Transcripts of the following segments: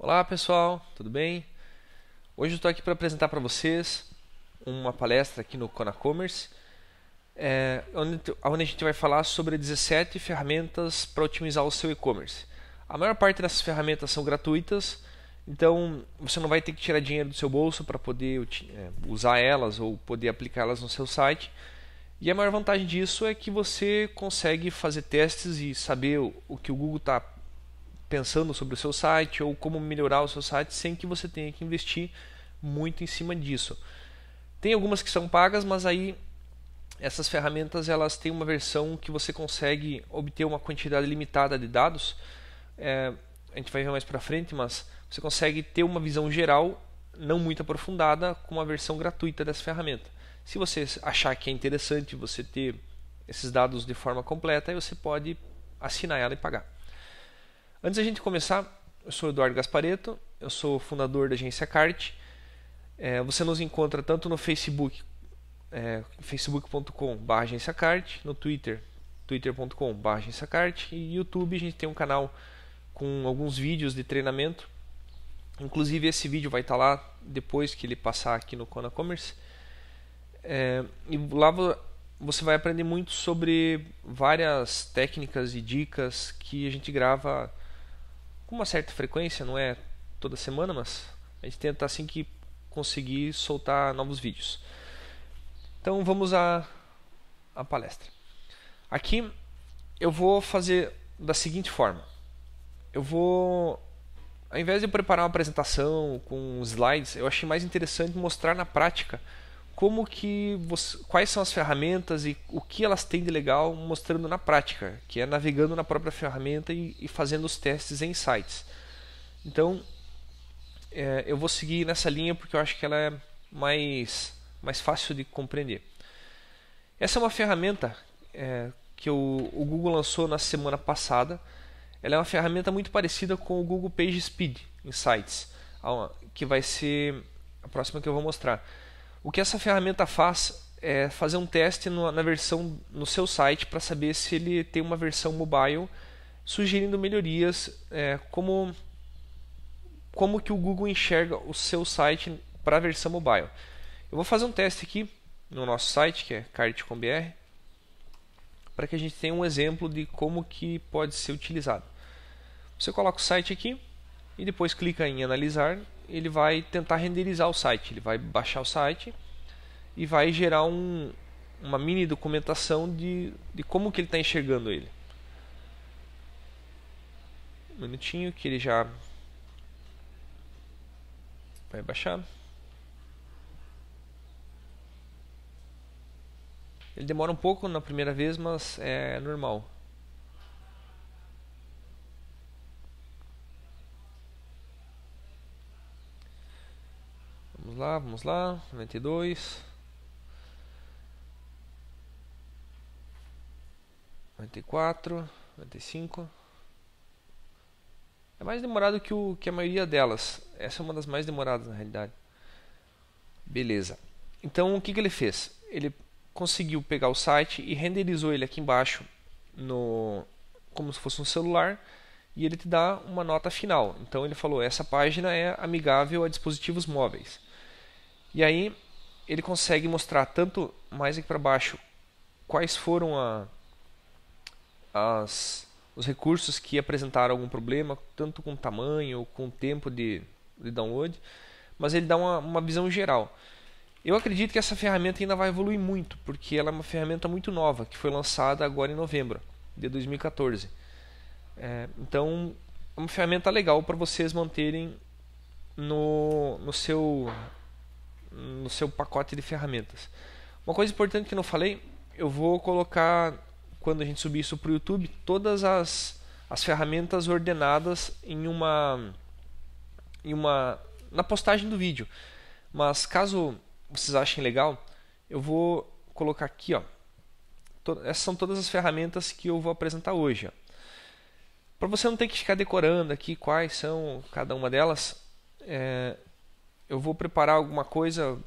Olá pessoal, tudo bem? Hoje eu estou aqui para apresentar para vocês uma palestra aqui no Conacommerce, onde a gente vai falar sobre 17 ferramentas para otimizar o seu e-commerce. A maior parte dessas ferramentas são gratuitas, então você não vai ter que tirar dinheiro do seu bolso para poder usar elas ou poder aplicá-las no seu site. E a maior vantagem disso é que você consegue fazer testes e saber o que o Google está pensando sobre o seu site ou como melhorar o seu site sem que você tenha que investir muito em cima disso. Tem algumas que são pagas, mas aí essas ferramentas elas têm uma versão que você consegue obter uma quantidade limitada de dados. A gente vai ver mais para frente, mas você consegue ter uma visão geral, não muito aprofundada, com uma versão gratuita dessa ferramenta. Se você achar que é interessante você ter esses dados de forma completa, aí você pode assinar ela e pagar. Antes da gente começar, eu sou Eduardo Gasparetto, eu sou fundador da agência Cart. Você nos encontra tanto no Facebook, facebook.com/agenciacart, no Twitter, twitter.com/agenciacart, e YouTube a gente tem um canal com alguns vídeos de treinamento. Inclusive esse vídeo vai estar lá depois que ele passar aqui no Conacommerce. E lá você vai aprender muito sobre várias técnicas e dicas que a gente grava com uma certa frequência, não é toda semana, mas a gente tenta assim que conseguir soltar novos vídeos. Então vamos à palestra. Aqui eu vou fazer da seguinte forma. Ao invés de preparar uma apresentação com slides, eu achei mais interessante mostrar na prática quais são as ferramentas e o que elas têm de legal, mostrando na prática, que é navegando na própria ferramenta e fazendo os testes em sites. Então eu vou seguir nessa linha porque eu acho que ela é mais fácil de compreender. Essa é uma ferramenta que o Google lançou na semana passada. Ela é uma ferramenta muito parecida com o Google PageSpeed Insights, que vai ser a próxima que eu vou mostrar. O que essa ferramenta faz é fazer um teste na versão no seu site para saber se ele tem uma versão mobile, sugerindo melhorias, como que o Google enxerga o seu site para a versão mobile. Eu vou fazer um teste aqui no nosso site, que é cart.com.br, para que a gente tenha um exemplo de como que pode ser utilizado. Você coloca o site aqui e depois clica em analisar. Ele vai tentar renderizar o site, ele vai baixar o site e vai gerar uma mini documentação de como que ele está enxergando ele. Um minutinho que ele já vai baixar. Ele demora um pouco na primeira vez, mas é normal. Vamos lá, 92, 94, 95. É mais demorado que a maioria delas. Essa é uma das mais demoradas na realidade. Beleza. Então o que ele fez? Ele conseguiu pegar o site e renderizou ele aqui embaixo como se fosse um celular, e ele te dá uma nota final. Então ele falou: essa página é amigável a dispositivos móveis. E aí ele consegue mostrar tanto mais aqui para baixo quais foram os recursos que apresentaram algum problema, tanto com tamanho ou com tempo de download, mas ele dá uma visão geral. Eu acredito que essa ferramenta ainda vai evoluir muito, porque ela é uma ferramenta muito nova, que foi lançada agora em novembro de 2014. Então é uma ferramenta legal para vocês manterem no seu pacote de ferramentas. Uma coisa importante que eu não falei, eu vou colocar, quando a gente subir isso para o YouTube, todas as ferramentas ordenadas na postagem do vídeo. Mas caso vocês achem legal, eu vou colocar aqui, essas são todas as ferramentas que eu vou apresentar hoje. Para você não ter que ficar decorando aqui quais são cada uma delas, eu vou preparar alguma coisa,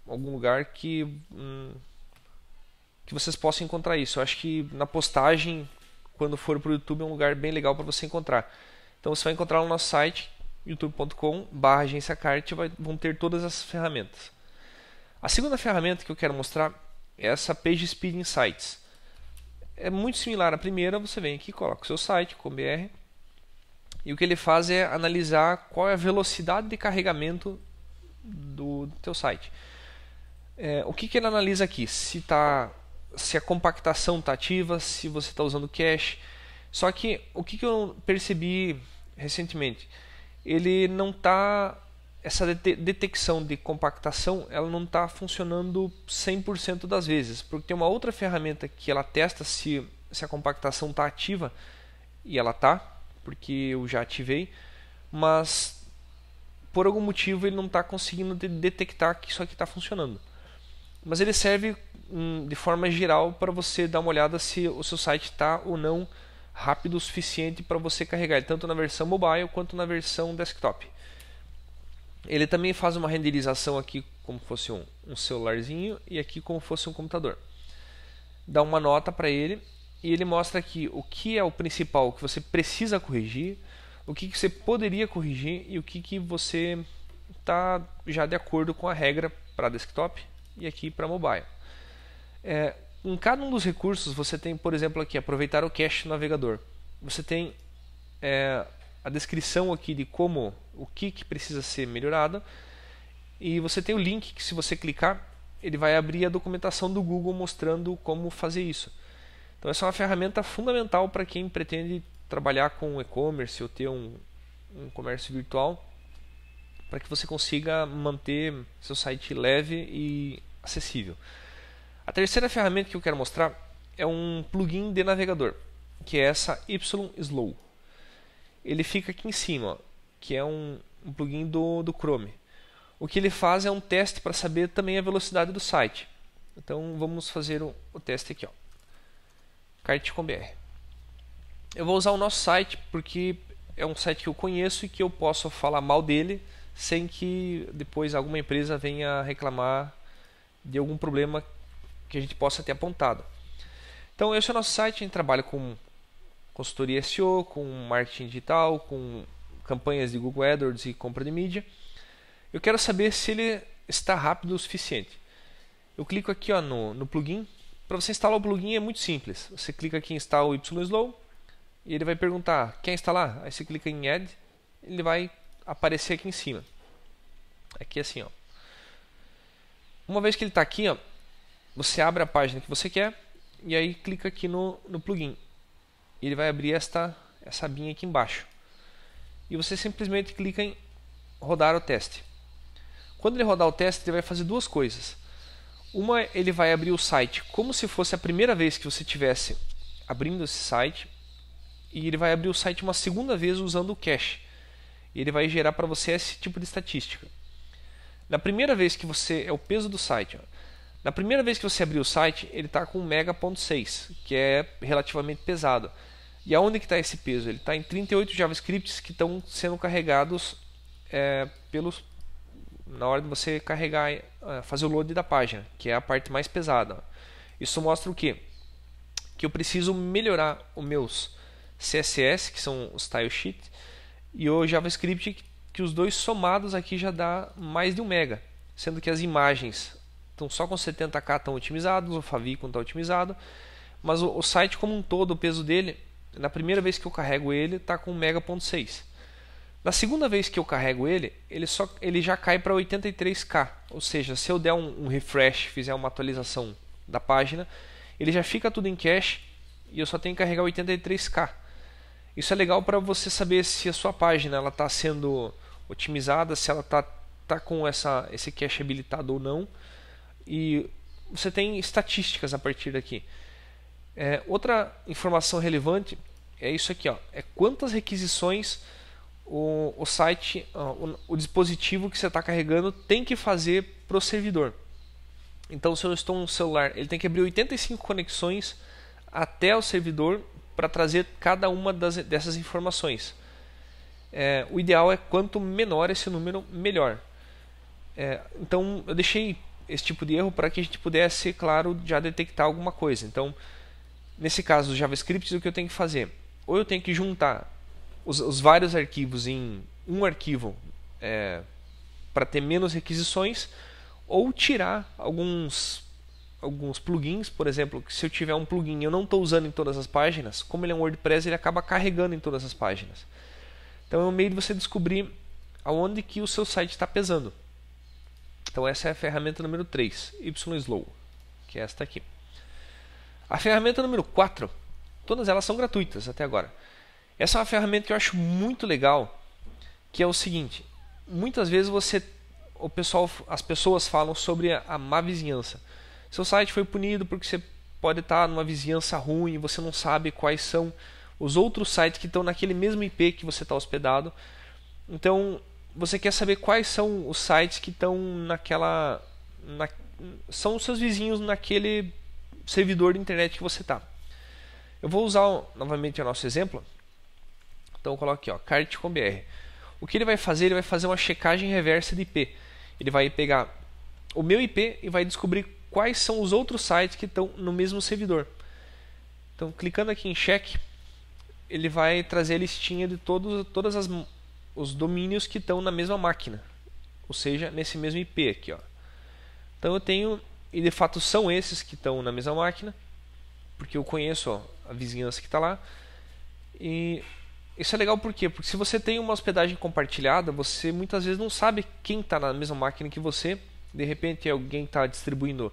algum lugar que vocês possam encontrar isso. Eu acho que na postagem, quando for para o YouTube, é um lugar bem legal para você encontrar. Então você vai encontrar no nosso site youtube.com/agenciacart vão ter todas as ferramentas. A segunda ferramenta que eu quero mostrar é essa PageSpeed Insights. É muito similar à primeira, você vem aqui, coloca o seu site com BR, e o que ele faz é analisar qual é a velocidade de carregamento do teu site. O que ele analisa aqui? Se a compactação está ativa, se você está usando cache. Só que o que eu percebi recentemente, ele não está, essa detecção de compactação, ela não está funcionando 100% das vezes, porque tem uma outra ferramenta que ela testa se a compactação está ativa, e ela está, porque eu já ativei, mas por algum motivo ele não está conseguindo detectar que isso aqui está funcionando. Mas ele serve de forma geral para você dar uma olhada se o seu site está ou não rápido o suficiente para você carregar, tanto na versão mobile quanto na versão desktop. Ele também faz uma renderização aqui como fosse um celularzinho e aqui como fosse um computador. Dá uma nota para ele e ele mostra aqui o que é o principal que você precisa corrigir, o que você poderia corrigir e o que você está já de acordo com a regra para desktop e aqui para mobile. Em cada um dos recursos você tem, por exemplo, aqui aproveitar o cache do navegador. Você tem a descrição aqui de o que precisa ser melhorado, e você tem o link que, se você clicar, ele vai abrir a documentação do Google mostrando como fazer isso. Então essa é uma ferramenta fundamental para quem pretende trabalhar com e-commerce ou ter um comércio virtual, para que você consiga manter seu site leve e acessível. A terceira ferramenta que eu quero mostrar é um plugin de navegador, que é essa YSlow. Ele fica aqui em cima, ó, que é um plugin do Chrome. O que ele faz é um teste para saber também a velocidade do site. Então vamos fazer o teste aqui, ó. Cart.com.br. Eu vou usar o nosso site porque é um site que eu conheço e que eu posso falar mal dele sem que depois alguma empresa venha reclamar de algum problema que a gente possa ter apontado. Então esse é o nosso site. A gente trabalha com consultoria SEO, com marketing digital, com campanhas de Google AdWords e compra de mídia. Eu quero saber se ele está rápido o suficiente. Eu clico aqui, ó, no plugin. Para você instalar o plugin é muito simples. Você clica aqui em install YSlow e ele vai perguntar: quer instalar? Aí você clica em Add, ele vai aparecer aqui em cima. Aqui assim, ó. Uma vez que ele está aqui, ó, você abre a página que você quer e aí clica aqui no plugin. Ele vai abrir essa abinha aqui embaixo. E você simplesmente clica em rodar o teste. Quando ele rodar o teste, ele vai fazer duas coisas. Uma, ele vai abrir o site como se fosse a primeira vez que você estivesse abrindo esse site. E ele vai abrir o site uma segunda vez usando o cache. E ele vai gerar para você esse tipo de estatística. Na primeira vez que você... é o peso do site, ó. Na primeira vez que você abrir o site, ele está com 1,6 MB, que é relativamente pesado. E aonde que está esse peso? Ele está em 38 JavaScripts que estão sendo carregados na hora de você carregar, fazer o load da página, que é a parte mais pesada. Isso mostra o quê? Que eu preciso melhorar os meus CSS, que são os style sheet, e o JavaScript, que os dois somados aqui já dá mais de 1 MB, sendo que as imagens estão só com 70K estão otimizados, o favicon está otimizado, mas o site como um todo, o peso dele, na primeira vez que eu carrego ele, está com 1,6 MB. Na segunda vez que eu carrego ele já cai para 83K, ou seja, se eu der um refresh, fizer uma atualização da página, ele já fica tudo em cache e eu só tenho que carregar 83K. Isso é legal para você saber se a sua página está sendo otimizada, se ela está com esse cache habilitado ou não. E você tem estatísticas a partir daqui. Outra informação relevante é isso aqui, ó, é quantas requisições o site, o dispositivo que você está carregando tem que fazer para o servidor. Então, se eu estou no celular, ele tem que abrir 85 conexões até o servidor para trazer cada uma dessas informações. O ideal é quanto menor esse número, melhor. Então, eu deixei esse tipo de erro para que a gente pudesse, claro, já detectar alguma coisa. Então, nesse caso do JavaScript, o que eu tenho que fazer? Ou eu tenho que juntar os vários arquivos em um arquivo para ter menos requisições, ou tirar alguns plugins. Por exemplo, que se eu tiver um plugin e eu não estou usando em todas as páginas, como ele é um WordPress, ele acaba carregando em todas as páginas. Então é um meio de você descobrir aonde que o seu site está pesando. Então essa é a ferramenta número 3, YSlow, que é esta aqui. A ferramenta número 4, todas elas são gratuitas até agora. Essa é uma ferramenta que eu acho muito legal, que é o seguinte: muitas vezes as pessoas falam sobre a má vizinhança. Seu site foi punido porque você pode estar numa vizinhança ruim e você não sabe quais são os outros sites que estão naquele mesmo IP que você está hospedado. Então você quer saber quais são os sites que estão são os seus vizinhos naquele servidor de internet que você está. Eu vou usar novamente o nosso exemplo. Então eu coloco aqui, ó, cart.com.br. O que ele vai fazer? Ele vai fazer uma checagem reversa de IP. Ele vai pegar o meu IP e vai descobrir quais são os outros sites que estão no mesmo servidor. Então, clicando aqui em check, ele vai trazer a listinha de todos os domínios que estão na mesma máquina, ou seja, nesse mesmo IP aqui, ó. Então eu tenho, e de fato são esses que estão na mesma máquina, porque eu conheço, ó, a vizinhança que está lá. E isso é legal por quê? Porque se você tem uma hospedagem compartilhada, você muitas vezes não sabe quem está na mesma máquina que você. De repente alguém está distribuindo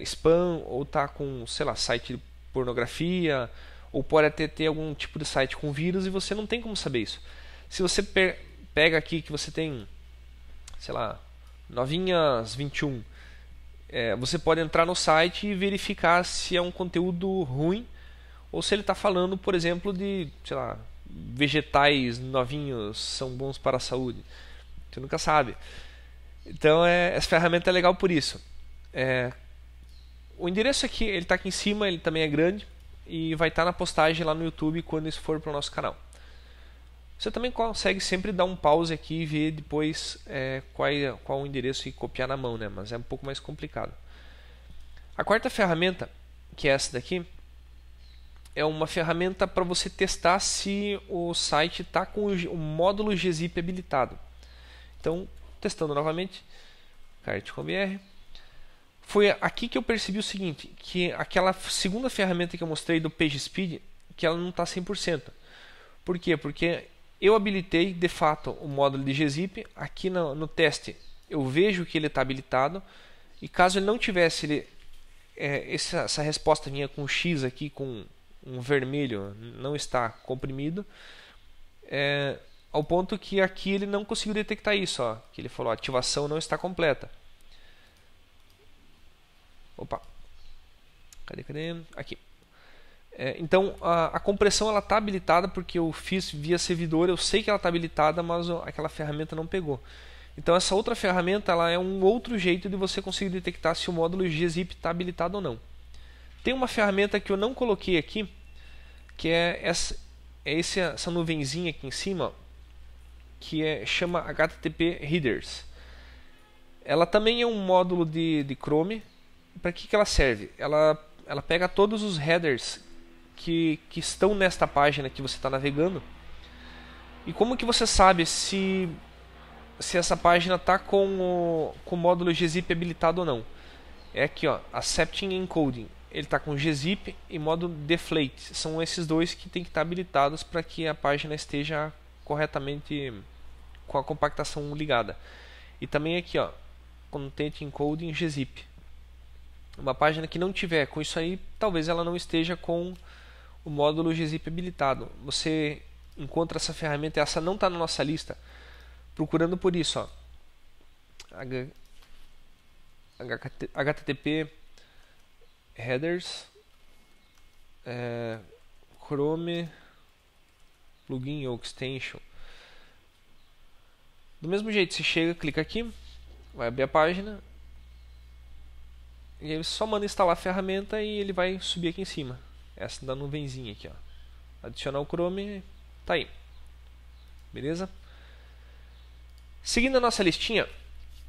spam, ou está com, sei lá, site de pornografia, ou pode até ter algum tipo de site com vírus e você não tem como saber isso. Se você pega aqui que você tem, sei lá, novinhas 21, você pode entrar no site e verificar se é um conteúdo ruim ou se ele está falando, por exemplo, de, sei lá, vegetais novinhos são bons para a saúde. Você nunca sabe. Então essa ferramenta é legal por isso. O endereço aqui, ele está aqui em cima, ele também é grande e vai estar na postagem lá no YouTube quando isso for para o nosso canal. Você também consegue sempre dar um pause aqui e ver depois qual o endereço e copiar na mão, né? Mas é um pouco mais complicado. A quarta ferramenta, que é essa daqui, é uma ferramenta para você testar se o site está com o módulo gzip habilitado. Então, testando novamente, cart.com.br. Foi aqui que eu percebi o seguinte, que aquela segunda ferramenta que eu mostrei do PageSpeed, que ela não está 100%. Por quê? Porque eu habilitei de fato o módulo de gzip. Aqui no teste eu vejo que ele está habilitado, e caso ele não tivesse, essa resposta vinha com X aqui, com um vermelho, não está comprimido, ao ponto que aqui ele não conseguiu detectar isso, ó, que ele falou: a ativação não está completa. Opa, cadê? Aqui. Então a compressão ela está habilitada porque eu fiz via servidor, eu sei que ela está habilitada, mas aquela ferramenta não pegou. Então essa outra ferramenta ela é um outro jeito de você conseguir detectar se o módulo gzip está habilitado ou não. Tem uma ferramenta que eu não coloquei aqui, que é essa nuvenzinha aqui em cima, que chama HTTP Headers. Ela também é um módulo de Chrome. Para que ela serve? Ela pega todos os headers que estão nesta página que você está navegando. E como que você sabe se essa página está com o módulo gzip habilitado ou não? É aqui, ó, Accepting Encoding. Ele está com gzip e módulo deflate. São esses dois que tem que estar habilitados para que a página esteja corretamente com a compactação ligada. E também aqui, ó, Content Encoding gzip. Uma página que não tiver com isso aí, talvez ela não esteja com o módulo gzip habilitado. Você encontra essa ferramenta, essa não está na nossa lista, procurando por isso, ó, HTTP Headers, Chrome Plugin ou Extension. Do mesmo jeito, você chega, clica aqui, vai abrir a página, e aí você só manda instalar a ferramenta e ele vai subir aqui em cima. Essa da nuvenzinha aqui, ó. Adicionar o Chrome, tá aí. Beleza? Seguindo a nossa listinha,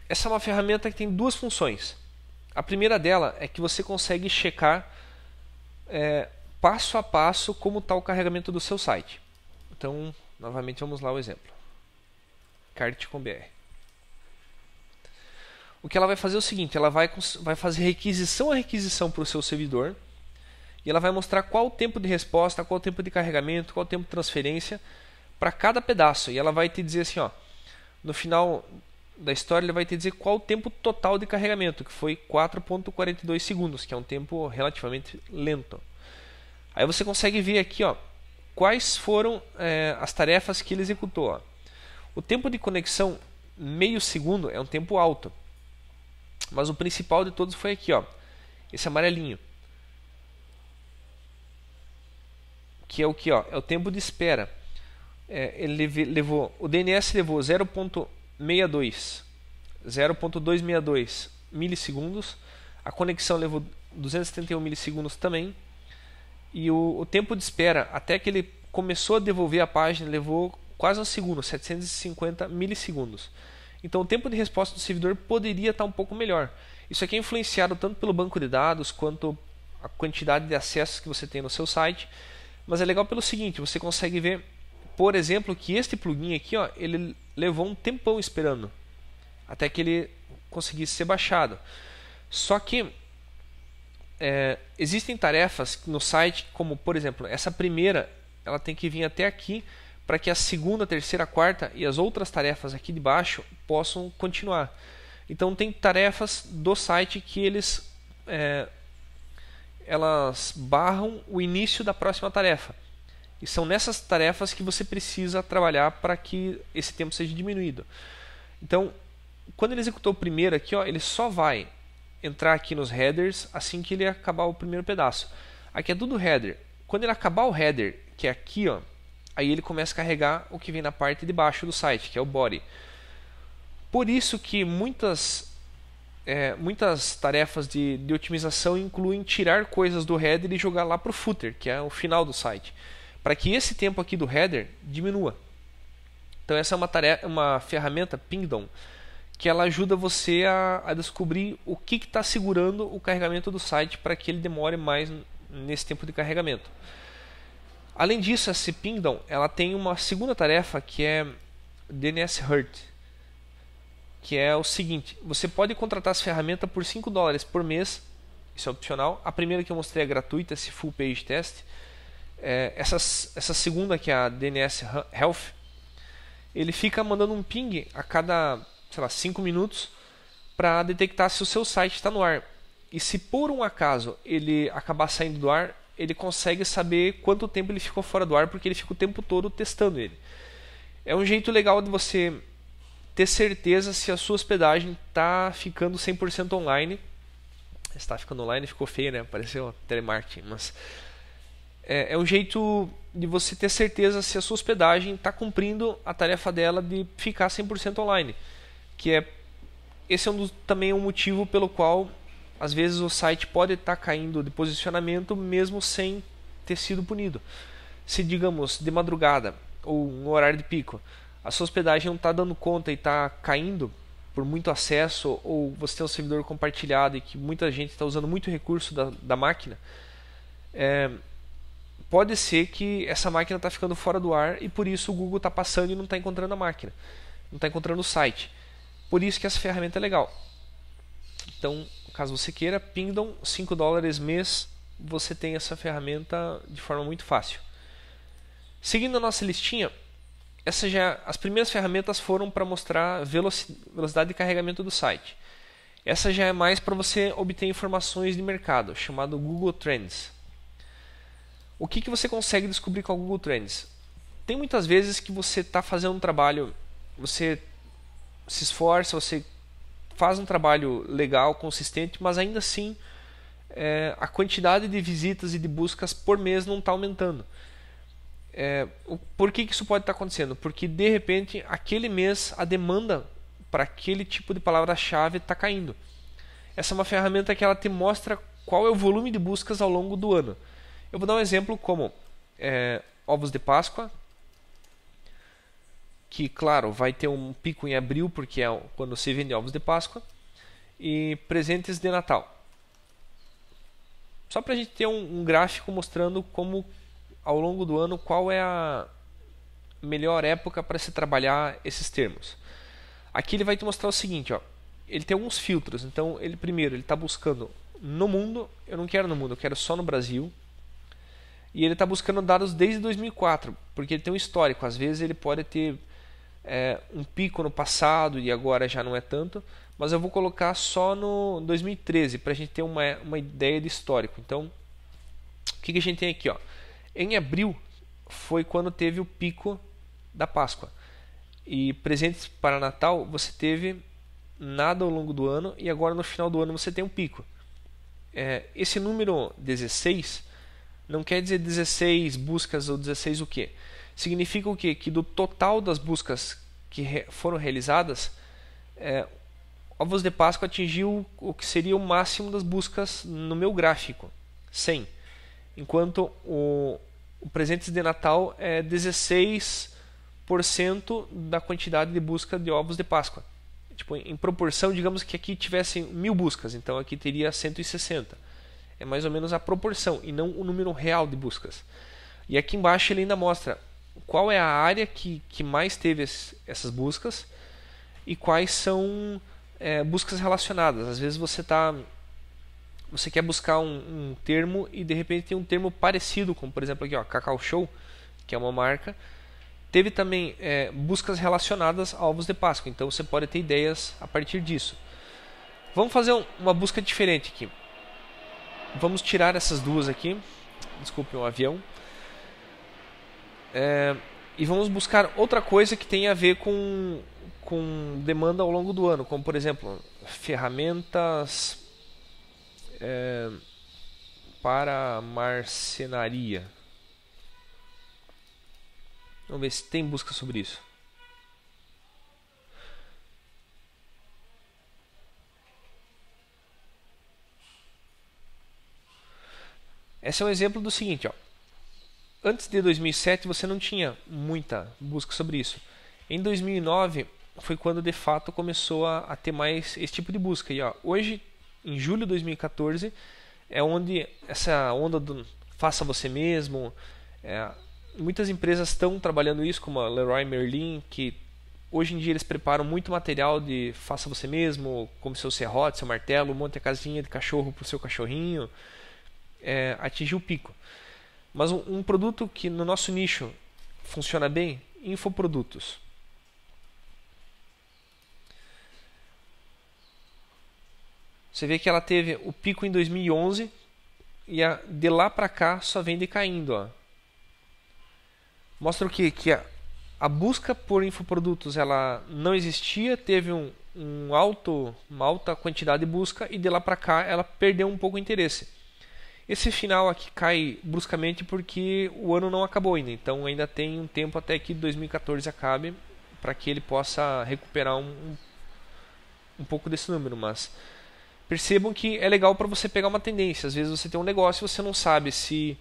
essa é uma ferramenta que tem duas funções. A primeira dela é que você consegue checar passo a passo como está o carregamento do seu site. Então, novamente vamos lá o exemplo. cart.com.br. O que ela vai fazer é o seguinte, ela vai fazer requisição a requisição para o seu servidor e ela vai mostrar qual o tempo de resposta, qual o tempo de carregamento, qual o tempo de transferência para cada pedaço. E ela vai te dizer assim, ó, no final da história ele vai te dizer qual o tempo total de carregamento, que foi 4.42 segundos, que é um tempo relativamente lento. Aí você consegue ver aqui, ó, quais foram as tarefas que ele executou. Ó. O tempo de conexão meio segundo é um tempo alto. Mas o principal de todos foi aqui, ó, esse amarelinho. Que é o que, ó, é o tempo de espera. O DNS levou 0.262 milissegundos. A conexão levou 271 milissegundos também. E o tempo de espera até que ele começou a devolver a página levou quase um segundo, 750 milissegundos. Então o tempo de resposta do servidor poderia estar um pouco melhor. Isso aqui é influenciado tanto pelo banco de dados quanto a quantidade de acessos que você tem no seu site. Mas é legal pelo seguinte, você consegue ver, por exemplo, que este plugin aqui, ó, ele levou um tempão esperando até que ele conseguisse ser baixado. Só que existem tarefas no site, como por exemplo, essa primeira, ela tem que vir até aqui para que a segunda, terceira, quarta e as outras tarefas aqui de baixo possam continuar. Então tem tarefas do site que elas barram o início da próxima tarefa. E são nessas tarefas que você precisa trabalhar para que esse tempo seja diminuído. Então, quando ele executou o primeiro aqui, ó, ele só vai entrar aqui nos headers assim que ele acabar o primeiro pedaço. Aqui é tudo header. Quando ele acabar o header, que é aqui, ó, aí ele começa a carregar o que vem na parte de baixo do site, que é o body. Por isso que muitas tarefas de otimização incluem tirar coisas do header e jogar lá para o footer, que é o final do site, para que esse tempo aqui do header diminua. Então essa é uma ferramenta Pingdom, que ela ajuda você a descobrir o que está segurando o carregamento do site para que ele demore mais nesse tempo de carregamento. Além disso, essa Pingdom ela tem uma segunda tarefa que é DNS Hurt, que é o seguinte: você pode contratar essa ferramenta por $5 por mês, isso é opcional. A primeira que eu mostrei é gratuita, esse Full Page Test. Essa segunda, que é a DNS Health, ele fica mandando um ping a cada, sei lá, 5 minutos para detectar se o seu site está no ar. E se por um acaso ele acabar saindo do ar, ele consegue saber quanto tempo ele ficou fora do ar, porque ele fica o tempo todo testando ele. É um jeito legal de você ter certeza se a sua hospedagem está ficando 100% online. Está ficando online, ficou feio, né? Pareceu telemarketing, mas é um jeito de você ter certeza se a sua hospedagem está cumprindo a tarefa dela de ficar 100% online. Esse é também um motivo pelo qual às vezes o site pode estar caindo de posicionamento mesmo sem ter sido punido. Se, digamos, de madrugada ou no horário de pico, a sua hospedagem não está dando conta e está caindo por muito acesso, ou você tem um servidor compartilhado e que muita gente está usando muito recurso da máquina, pode ser que essa máquina está ficando fora do ar e por isso o Google está passando e não está encontrando a máquina, não está encontrando o site. Por isso que essa ferramenta é legal. Então, caso você queira, Pingdom, $5 mês, você tem essa ferramenta de forma muito fácil. Seguindo a nossa listinha, as primeiras ferramentas foram para mostrar velocidade de carregamento do site. Essa já é mais para você obter informações de mercado, chamado Google Trends. O que você consegue descobrir com a Google Trends? Tem muitas vezes que você está fazendo um trabalho, você se esforça, você faz um trabalho legal, consistente, mas ainda assim a quantidade de visitas e de buscas por mês não está aumentando. Por que isso pode estar acontecendo? Porque de repente aquele mês a demanda para aquele tipo de palavra-chave está caindo. Essa é uma ferramenta que ela te mostra qual é o volume de buscas ao longo do ano. Eu vou dar um exemplo como ovos de Páscoa, que claro vai ter um pico em abril porque é quando se vende ovos de Páscoa, e presentes de Natal. Só para a gente ter um gráfico mostrando como ao longo do ano qual é a melhor época para se trabalhar esses termos. Aqui ele vai te mostrar o seguinte, ó. Ele tem alguns filtros. Então, primeiro ele está buscando no mundo. Eu não quero no mundo, eu quero só no Brasil. E ele está buscando dados desde 2004, porque ele tem um histórico. Às vezes ele pode ter um pico no passado e agora já não é tanto. Mas eu vou colocar só no 2013 para a gente ter uma ideia de histórico. Então, o que a gente tem aqui? Ó? Em abril foi quando teve o pico da Páscoa. E presentes para Natal você teve nada ao longo do ano e agora no final do ano você tem um pico. Esse número 16 não quer dizer 16 buscas ou 16 o quê? Significa o quê? Que do total das buscas que foram realizadas, ovos de Páscoa atingiu o que seria o máximo das buscas no meu gráfico, 100. Enquanto o presentes de Natal é 16% da quantidade de busca de ovos de Páscoa. Tipo, em proporção, digamos que aqui tivesse 1000 buscas, então aqui teria 160. É mais ou menos a proporção e não o número real de buscas. E aqui embaixo ele ainda mostra qual é a área que mais teve essas buscas e quais são buscas relacionadas. Às vezes você quer buscar um termo e de repente tem um termo parecido, como por exemplo aqui, ó, Cacau Show, que é uma marca. Teve também buscas relacionadas a ovos de Páscoa, então você pode ter ideias a partir disso. Vamos fazer uma busca diferente aqui. Vamos tirar essas duas aqui. Desculpe, um avião. E vamos buscar outra coisa que tenha a ver com demanda ao longo do ano, como por exemplo, ferramentas para marcenaria. Vamos ver se tem busca sobre isso. Esse é um exemplo do seguinte, ó. Antes de 2007 você não tinha muita busca sobre isso. Em 2009 foi quando de fato começou a ter mais esse tipo de busca. E ó, hoje, em julho de 2014, é onde essa onda do faça você mesmo, muitas empresas estão trabalhando isso, como a Leroy Merlin, que hoje em dia eles preparam muito material de faça você mesmo, como seu serrote, seu martelo, um monte de casinha de cachorro para o seu cachorrinho. Atingiu o pico. Mas um produto que no nosso nicho funciona bem, infoprodutos. Você vê que ela teve o pico em 2011 e de lá para cá só vem decaindo. Ó. Mostra o quê? Que a busca por infoprodutos ela não existia, teve uma alta quantidade de busca e de lá para cá ela perdeu um pouco o interesse. Esse final aqui cai bruscamente porque o ano não acabou ainda, então ainda tem um tempo até que 2014 acabe para que ele possa recuperar um pouco desse número, mas percebam que é legal para você pegar uma tendência. Às vezes você tem um negócio e você não sabe se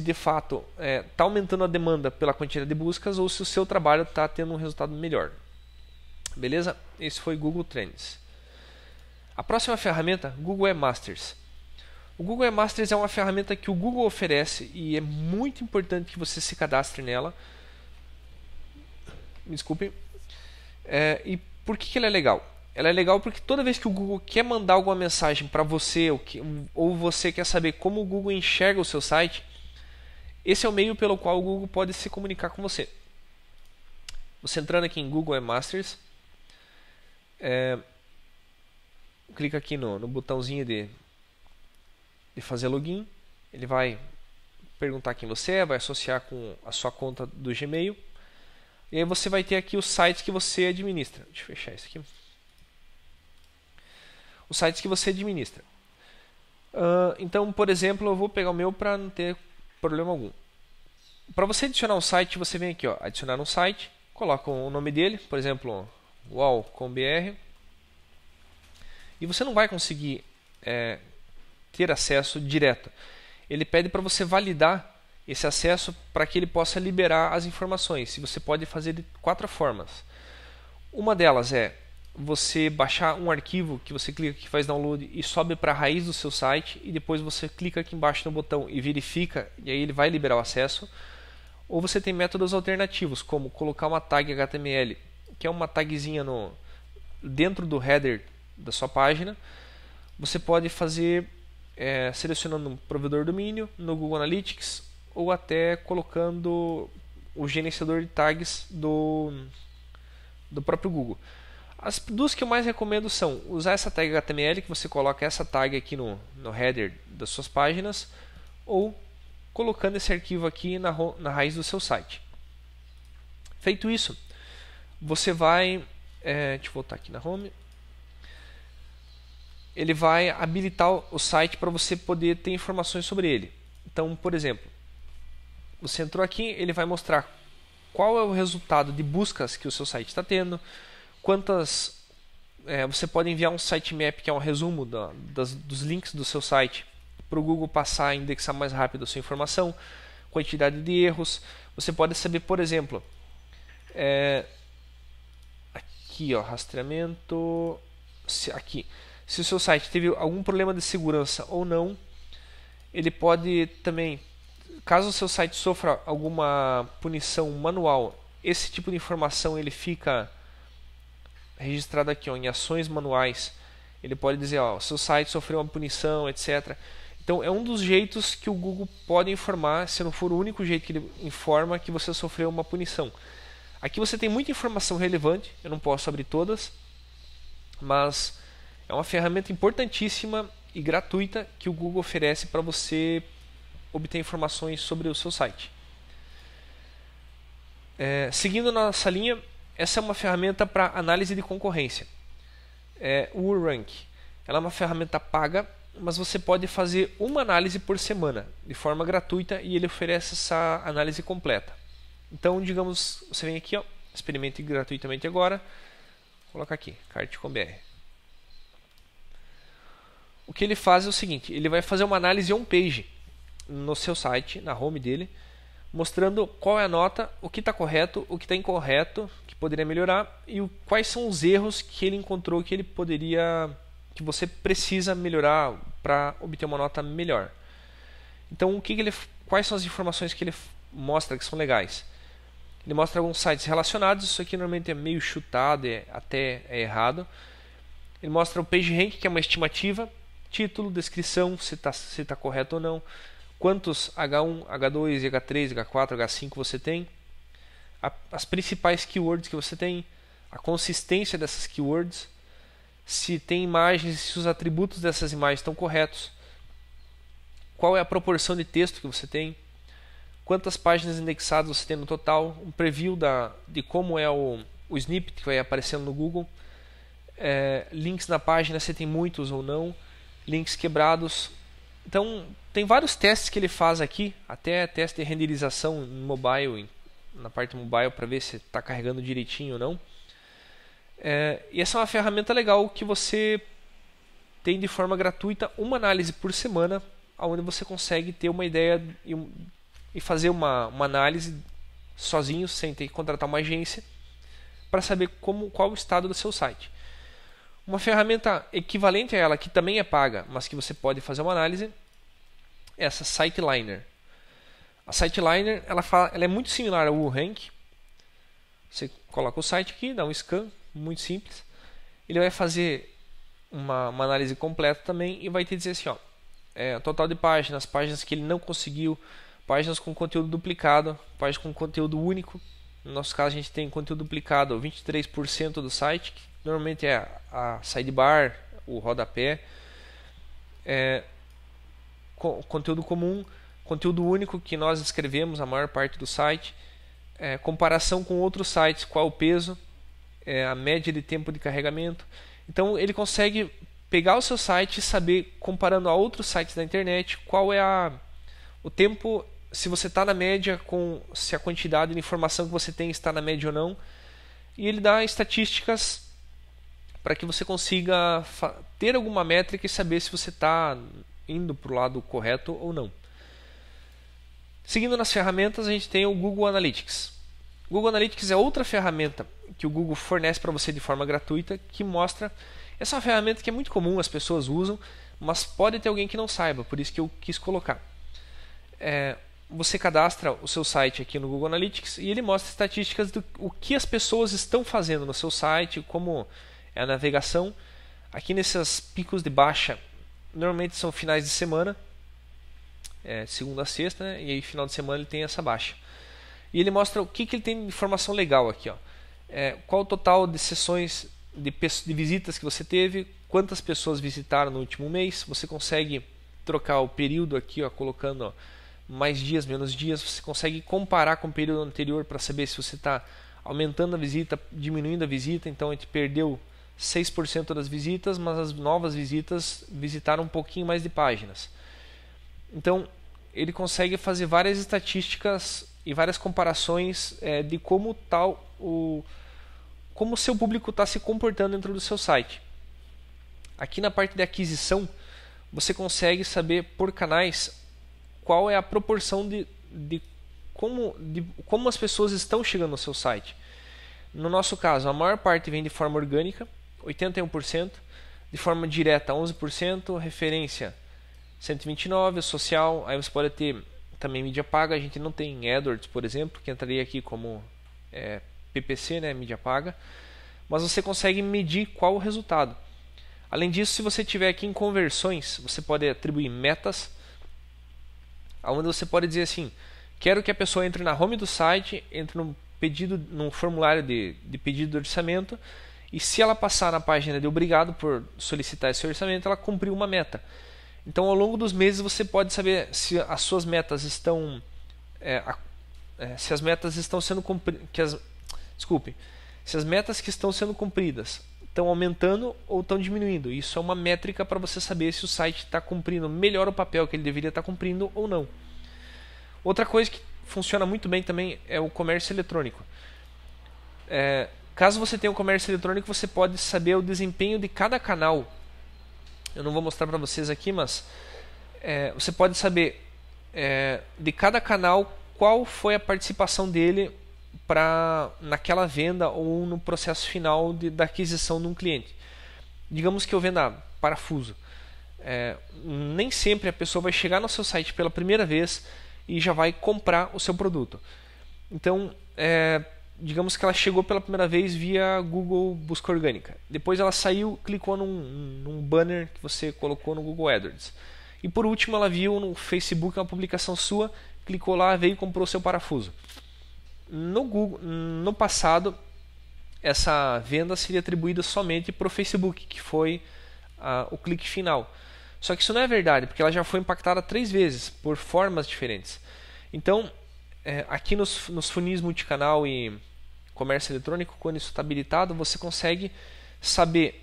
de fato está aumentando a demanda pela quantidade de buscas ou se o seu trabalho está tendo um resultado melhor. Beleza? Esse foi Google Trends. A próxima ferramenta, Google Webmasters. O Google Webmasters é uma ferramenta que o Google oferece e é muito importante que você se cadastre nela. Me desculpe. E por que ela é legal? Ela é legal porque toda vez que o Google quer mandar alguma mensagem para você ou você quer saber como o Google enxerga o seu site, esse é o meio pelo qual o Google pode se comunicar com você. Você entrando aqui em Google Webmasters, clica aqui no botãozinho de fazer login, ele vai perguntar quem você é, vai associar com a sua conta do Gmail, e aí você vai ter aqui os sites que você administra. Deixa eu fechar isso aqui. Os sites que você administra. Então, por exemplo, eu vou pegar o meu para não ter problema algum. Para você adicionar um site, você vem aqui, ó, adicionar um site, coloca o nome dele, por exemplo, uau.com.br, e você não vai conseguir ter acesso direto. Ele pede para você validar esse acesso para que ele possa liberar as informações. E você pode fazer de 4 formas. Uma delas é você baixar um arquivo que você clica que faz download e sobe para a raiz do seu site e depois você clica aqui embaixo no botão e verifica e aí ele vai liberar o acesso. Ou você tem métodos alternativos, como colocar uma tag HTML, que é uma tagzinha dentro do header da sua página. Você pode fazer selecionando um provedor domínio no Google Analytics, ou até colocando o gerenciador de tags do próprio Google. As duas que eu mais recomendo são usar essa tag HTML, que você coloca essa tag aqui no header das suas páginas, ou colocando esse arquivo aqui na raiz do seu site. Feito isso, você vai... deixa eu voltar aqui na home. Ele vai habilitar o site para você poder ter informações sobre ele. Então, por exemplo, você entrou aqui, ele vai mostrar qual é o resultado de buscas que o seu site está tendo, quantas... você pode enviar um sitemap, que é um resumo dos links do seu site, para o Google passar a indexar mais rápido a sua informação, quantidade de erros. Você pode saber, por exemplo, aqui, ó, rastreamento, aqui, se o seu site teve algum problema de segurança ou não. Ele pode também, caso o seu site sofra alguma punição manual, esse tipo de informação ele fica registrado aqui, ó, em ações manuais. Ele pode dizer, ó, o seu site sofreu uma punição, etc. Então é um dos jeitos que o Google pode informar, se não for o único jeito que ele informa que você sofreu uma punição. Aqui você tem muita informação relevante, eu não posso abrir todas, mas é uma ferramenta importantíssima e gratuita que o Google oferece para você obter informações sobre o seu site. Seguindo nossa linha, essa é uma ferramenta para análise de concorrência. O Rank. Ela é uma ferramenta paga, mas você pode fazer uma análise por semana, de forma gratuita, e ele oferece essa análise completa. Então, digamos, você vem aqui, ó, experimente gratuitamente agora, coloca aqui, Cart.com.br. O que ele faz é o seguinte, ele vai fazer uma análise on-page no seu site, na home dele, mostrando qual é a nota, o que está correto, o que está incorreto, que poderia melhorar, e quais são os erros que ele encontrou que que você precisa melhorar para obter uma nota melhor. Então, quais são as informações que ele mostra que são legais? Ele mostra alguns sites relacionados, isso aqui normalmente é meio chutado, até é errado. Ele mostra o PageRank, que é uma estimativa, título, descrição, se está correto ou não, quantos H1, H2, H3, H4, H5 você tem, as principais keywords que você tem, a consistência dessas keywords, se tem imagens, se os atributos dessas imagens estão corretos, qual é a proporção de texto que você tem, quantas páginas indexadas você tem no total, um preview de como é o snippet que vai aparecendo no Google, links na página, se tem muitos ou não, links quebrados. Então, tem vários testes que ele faz aqui, até teste de renderização em mobile, na parte mobile, para ver se está carregando direitinho ou não. E essa é uma ferramenta legal que você tem de forma gratuita uma análise por semana, onde você consegue ter uma ideia e fazer uma análise sozinho, sem ter que contratar uma agência, para saber qual o estado do seu site. Uma ferramenta equivalente a ela, que também é paga, mas que você pode fazer uma análise, é essa SiteLiner. A SiteLiner ela é muito similar ao Rank. Você coloca o site aqui, dá um scan, muito simples. Ele vai fazer uma análise completa também e vai te dizer assim, ó, total de páginas que ele não conseguiu, páginas com conteúdo duplicado, páginas com conteúdo único. No nosso caso a gente tem conteúdo duplicado 23% do site, que normalmente é a sidebar, o rodapé, conteúdo comum, conteúdo único que nós escrevemos a maior parte do site, comparação com outros sites, qual o peso, a média de tempo de carregamento. Então ele consegue pegar o seu site e saber, comparando a outros sites da internet, qual é o tempo, se você está na média, se a quantidade de informação que você tem está na média ou não. E ele dá estatísticas para que você consiga ter alguma métrica e saber se você está indo para o lado correto ou não. Seguindo nas ferramentas, a gente tem o Google Analytics. O Google Analytics é outra ferramenta que o Google fornece para você de forma gratuita, que mostra... Essa é uma ferramenta que é muito comum, as pessoas usam, mas pode ter alguém que não saiba, por isso que eu quis colocar. você cadastra o seu site aqui no Google Analytics e ele mostra estatísticas do o que as pessoas estão fazendo no seu site, como é a navegação. Aqui nesses picos de baixa, normalmente são finais de semana, segunda a sexta, né? E aí final de semana ele tem essa baixa. E ele mostra o que ele tem de informação legal aqui, ó. Qual o total de sessões de visitas que você teve, quantas pessoas visitaram no último mês. Você consegue trocar o período aqui, ó, colocando, ó, mais dias, menos dias. Você consegue comparar com o período anterior para saber se você está aumentando a visita, diminuindo a visita. Então a gente perdeu 6% das visitas, mas as novas visitas visitaram um pouquinho mais de páginas. Então ele consegue fazer várias estatísticas e várias comparações de como o seu público está se comportando dentro do seu site. Aqui na parte de aquisição, você consegue saber por canais qual é a proporção de como as pessoas estão chegando no seu site. No nosso caso, a maior parte vem de forma orgânica, 81%, de forma direta 11%, referência 129%, social, aí você pode ter também mídia paga. A gente não tem AdWords, por exemplo, que entraria aqui como PPC, né, mídia paga, mas você consegue medir qual o resultado. Além disso, se você tiver aqui em conversões, você pode atribuir metas, onde você pode dizer assim: quero que a pessoa entre na home do site, entre no formulário de pedido de orçamento, e se ela passar na página de obrigado por solicitar esse orçamento, ela cumpriu uma meta. Então, ao longo dos meses, você pode saber se as suas metas estão se as metas estão sendo cumpridas, se as metas que estão sendo cumpridas estão aumentando ou estão diminuindo. Isso é uma métrica para você saber se o site está cumprindo melhor o papel que ele deveria estar cumprindo ou não. Outra coisa que funciona muito bem também é o comércio eletrônico. Caso você tenha um comércio eletrônico, você pode saber o desempenho de cada canal. Eu não vou mostrar para vocês aqui, mas você pode saber de cada canal qual foi a participação dele naquela venda ou no processo final da aquisição de um cliente. Digamos que eu venda parafuso. Nem sempre a pessoa vai chegar no seu site pela primeira vez e já vai comprar o seu produto. Então, digamos que ela chegou pela primeira vez via Google Busca Orgânica. Depois ela saiu, clicou num banner que você colocou no Google AdWords. E por último ela viu no Facebook uma publicação sua, clicou lá, veio e comprou o seu parafuso. No passado, essa venda seria atribuída somente para o Facebook, que foi o clique final. Só que isso não é verdade, porque ela já foi impactada 3 vezes, por formas diferentes. Então, aqui nos funis multicanal e comércio eletrônico, quando isso está habilitado, você consegue saber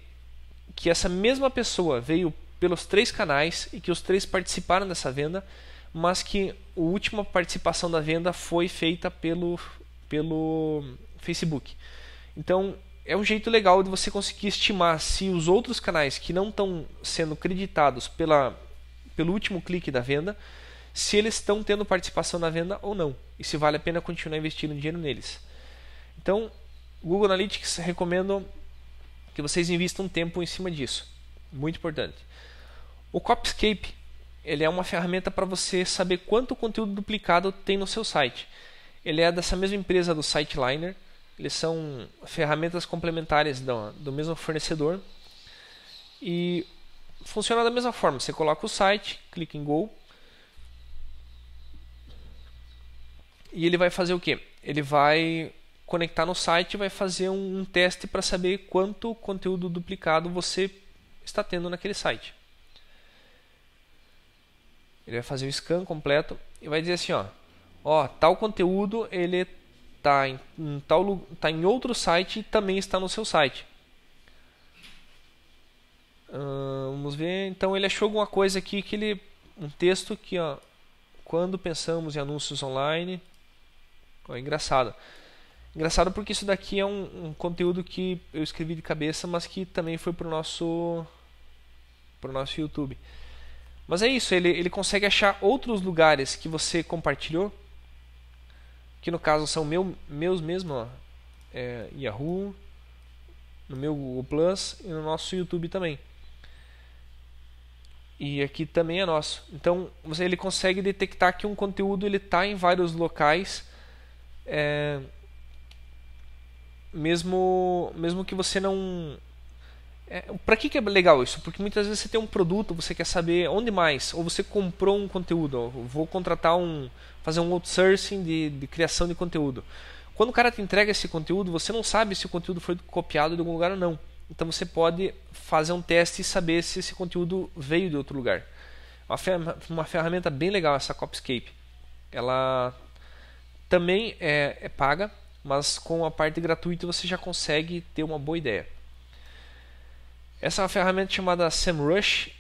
que essa mesma pessoa veio pelos 3 canais e que os 3 participaram dessa venda, mas que a última participação da venda foi feita pelo Facebook. Então, é um jeito legal de você conseguir estimar se os outros canais que não estão sendo creditados pelo último clique da venda, se eles estão tendo participação na venda ou não, e se vale a pena continuar investindo dinheiro neles. Então, Google Analytics, recomendo que vocês invistam um tempo em cima disso. Muito importante. O Copyscape, ele é uma ferramenta para você saber quanto conteúdo duplicado tem no seu site. Ele é dessa mesma empresa do SiteLiner. Eles são ferramentas complementares do mesmo fornecedor. E funciona da mesma forma. Você coloca o site, clica em Go. E ele vai fazer o quê? Ele vai conectar no site e vai fazer um teste para saber quanto conteúdo duplicado você está tendo naquele site. Ele vai fazer o scan completo e vai dizer assim, tal conteúdo ele tá em outro site e também está no seu site. Vamos ver. Então ele achou alguma coisa aqui um texto que quando pensamos em anúncios online. Engraçado porque isso daqui é um conteúdo que eu escrevi de cabeça, mas que também foi pro nosso YouTube. Mas é isso, ele consegue achar outros lugares que você compartilhou, que no caso são meus mesmo, Yahoo, no meu Google Plus e no nosso YouTube também. e aqui também é nosso. Então ele consegue detectar que um conteúdo ele está em vários locais, mesmo que você não... Para que é legal isso? Porque muitas vezes você tem um produto, você quer saber onde mais, ou você comprou um conteúdo, ó, vou contratar fazer um outsourcing de criação de conteúdo. Quando o cara te entrega esse conteúdo, você não sabe se o conteúdo foi copiado de algum lugar ou não. Então você pode fazer um teste e saber se esse conteúdo veio de outro lugar. Uma ferramenta bem legal essa Copyscape. Ela também é paga, mas com a parte gratuita você já consegue ter uma boa ideia. Essa é uma ferramenta chamada SEMrush.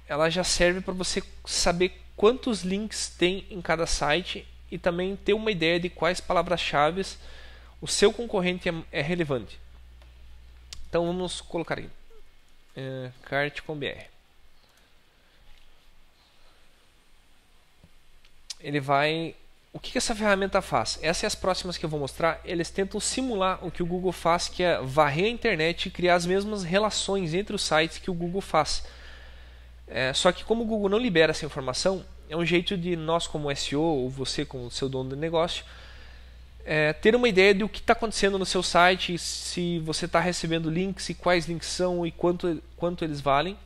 Ela já serve para você saber quantos links tem em cada site e também ter uma ideia de quais palavras-chave o seu concorrente é relevante. Então vamos colocar aí cart.com.br. Ele vai... O que essa ferramenta faz? Essas e as próximas que eu vou mostrar, eles tentam simular o que o Google faz, que é varrer a internet e criar as mesmas relações entre os sites que o Google faz. Só que como o Google não libera essa informação, é um jeito de nós como SEO, ou você como seu dono de negócio, ter uma ideia de o que está acontecendo no seu site, se você está recebendo links e quais links são e quanto eles valem.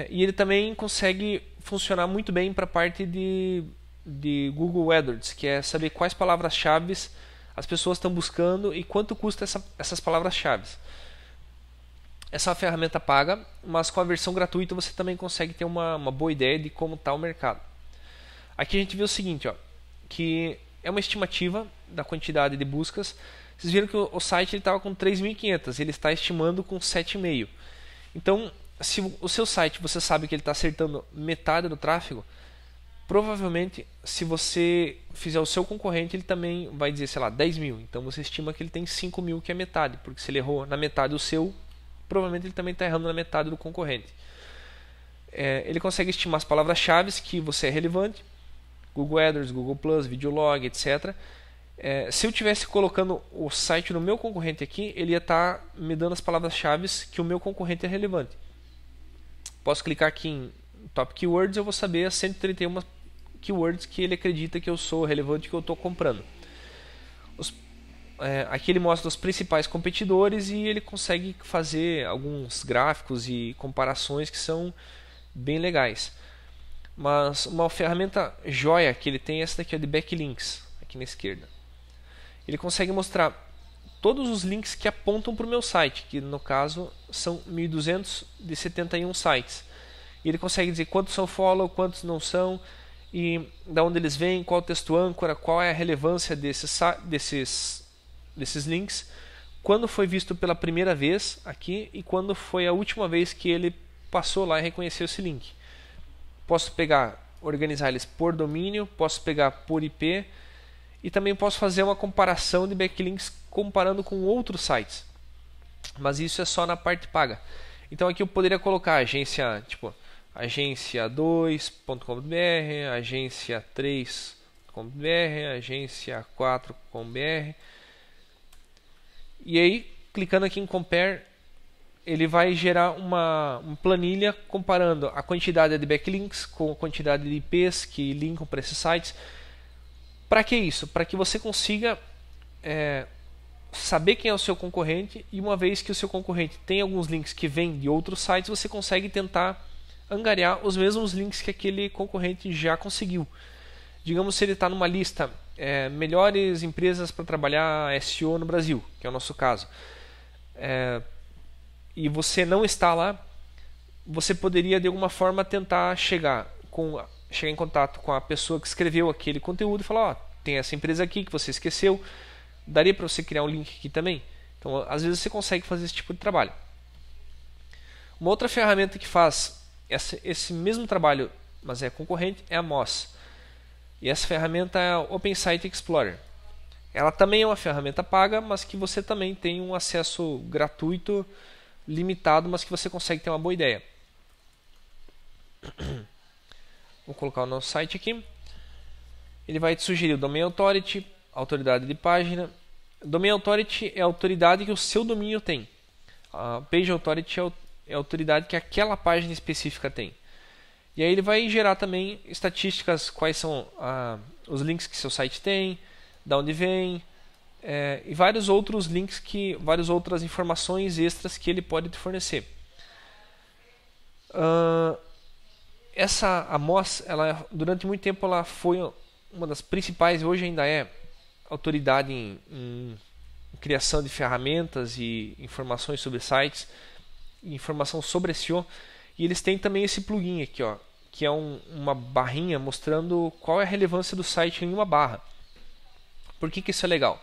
E ele também consegue funcionar muito bem para a parte de Google AdWords, que é saber quais palavras-chave as pessoas estão buscando e quanto custa essas palavras-chave. Essa é uma ferramenta paga, mas com a versão gratuita você também consegue ter uma boa ideia de como está o mercado. Aqui a gente vê o seguinte, ó, que é uma estimativa da quantidade de buscas. Vocês viram que o site estava com 3.500, ele está estimando com 7.500. Então, se o seu site você sabe que ele está acertando metade do tráfego, provavelmente, se você fizer o seu concorrente, ele também vai dizer, sei lá, 10.000. Então você estima que ele tem 5.000, que é metade. Porque se ele errou na metade do seu, provavelmente ele também está errando na metade do concorrente. Ele consegue estimar as palavras-chave que você é relevante. Google AdWords, Google Plus, Videolog, etc. Se eu estivesse colocando o site no meu concorrente aqui, ele ia estar me dando as palavras-chave que o meu concorrente é relevante. Posso clicar aqui em Top Keywords, eu vou saber as 131 keywords que ele acredita que eu sou relevante, que eu estou comprando. Aqui ele mostra os principais competidores e ele consegue fazer alguns gráficos e comparações que são bem legais. Mas uma ferramenta joia que ele tem é essa daqui, de backlinks, aqui na esquerda. Ele consegue mostrar todos os links que apontam para o meu site, que no caso são 1.200 de 71 sites. E ele consegue dizer quantos são follow, quantos não são, e de onde eles vêm, qual o texto âncora, qual é a relevância desses links, quando foi visto pela primeira vez aqui e quando foi a última vez que ele passou lá e reconheceu esse link. Posso organizar eles por domínio, posso pegar por IP e também posso fazer uma comparação de backlinks comparando com outros sites. Mas isso é só na parte paga. Então aqui eu poderia colocar agência, tipo agência2.com.br, agência3.com.br, agência4.com.br. E aí, clicando aqui em Compare, ele vai gerar uma planilha comparando a quantidade de backlinks com a quantidade de IPs que linkam para esses sites. Para que isso? Para que você consiga saber quem é o seu concorrente, e uma vez que o seu concorrente tem alguns links que vêm de outros sites, você consegue tentar angariar os mesmos links que aquele concorrente já conseguiu. Digamos, se ele está numa lista melhores empresas para trabalhar SEO no Brasil, que é o nosso caso, e você não está lá, você poderia de alguma forma tentar chegar em contato com a pessoa que escreveu aquele conteúdo e falar, tem essa empresa aqui que você esqueceu, daria para você criar um link aqui também? Então, às vezes você consegue fazer esse tipo de trabalho. Uma outra ferramenta que faz esse mesmo trabalho, mas é concorrente, é a Moz. E essa ferramenta é a Open Site Explorer. Ela também é uma ferramenta paga, mas que você também tem um acesso gratuito, limitado, mas que você consegue ter uma boa ideia. Vou colocar o nosso site aqui. Ele vai te sugerir o Domain Authority, autoridade de página. Domain Authority é a autoridade que o seu domínio tem. A Page Authority é a autoridade que aquela página específica tem. E aí ele vai gerar também estatísticas, quais são os links que seu site tem, da onde vem, e vários outros links, várias outras informações extras que ele pode te fornecer. A Moz, durante muito tempo ela foi uma das principais, hoje ainda é, autoridade em criação de ferramentas e informações sobre sites, informação sobre SEO. E eles têm também esse plugin aqui, ó, que é uma barrinha mostrando qual é a relevância do site em uma barra. Por que isso é legal?